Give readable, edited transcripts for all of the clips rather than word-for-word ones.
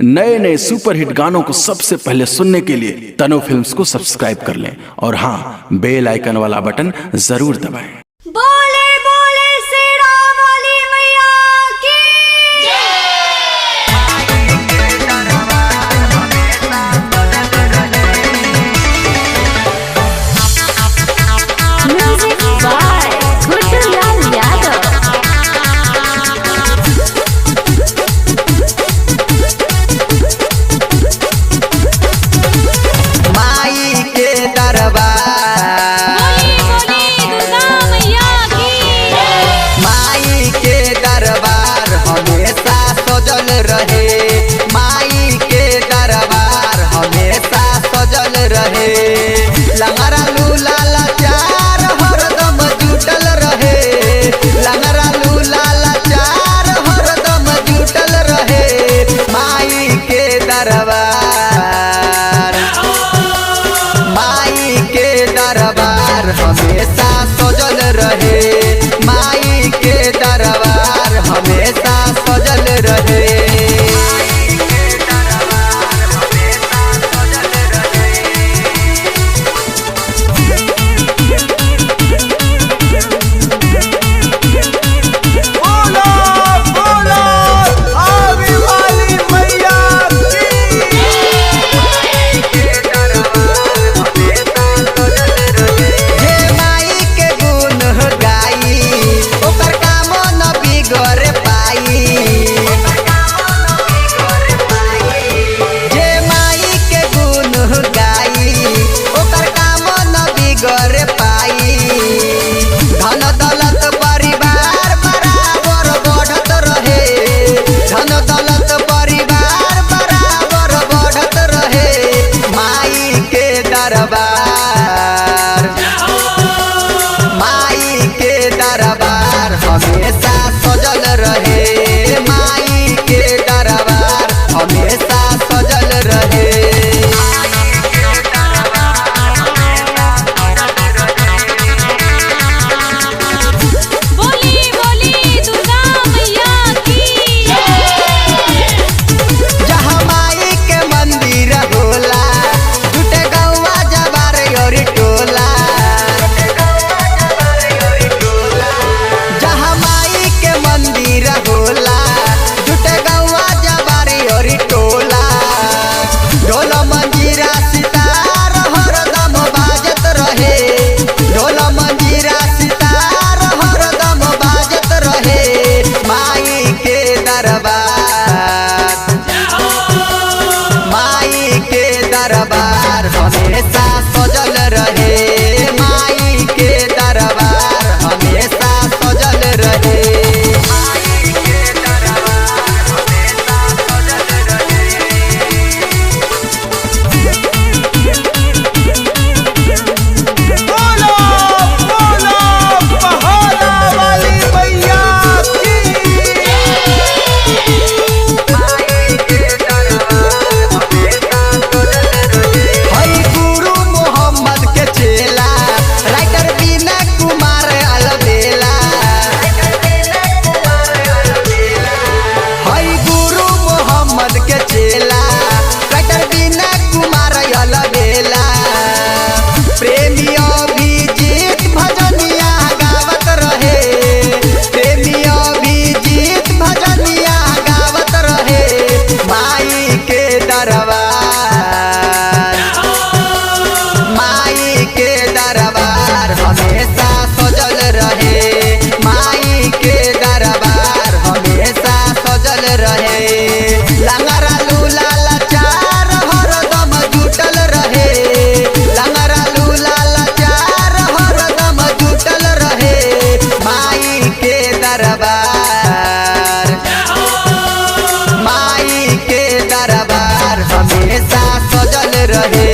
नए नए सुपरहिट गानों को सबसे पहले सुनने के लिए तनु फिल्म्स को सब्सक्राइब कर लें और हाँ, बेल आइकन वाला बटन जरूर दबाएं। बोले बोले शेरा वाली मैया की म्यूजिक बाय गुड्डूलाल यादव। माई के दरबार, माई के दरबार हमेशा सजल रहे, माई के दरबार हमेशा सजल रहे। लंगरा लूला लाचार हरदम जुटल रहे, लंगरा लूला लाचार हरदम जुटल रहे। माई के दरबार, माई के दरबार हमेशा सजल रहे, माई के दरबार हमेशा सजल रहे। माई के दरबार हमेशा सजल रहे, माई के दरबार हमेशा सजल रहे। बोली बोली दुर्गा मैया की जहाँ माई के मंदिर होला, टूटे गौवा जबार और टोला। जहाँ माई के मंदिर होला, टूटे गौवा जबार और टोला। ढोल मंजीरा सितार हरदम बाजत रहे, ढोल मंजीरा सितार हरदम बाजत रहे। माई के दरबार, माई के दरबार हमेशा सजल रहे, माई के दरबार हमेशा सजल रहे। हई गुरु मोहम्मद के चेला, राइटर बिना कुमार अलबेला। हई गुरु मोहम्मद के चेला, राइटर बिना कुमार अलबेला। प्रेमी अभिजीत भजनिया गावत रहे, प्रेमी अभिजीत भजनिया गावत रहे। माई के दरबार, माई के दरबार हमेशा सजल रहे, माई के दरबार हमेशा सजल रहे। लंगरा लूला लाचार हरदम जुटल रहे, लंगरा लूला लाचार हरदम जुटल रहे। माई के दरबार, माई के दरबार हमेशा सजल रहे,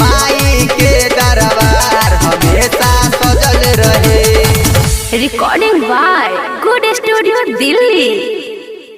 माई के दरबार हमेशा सजल रहे। Recording by good studio Delhi.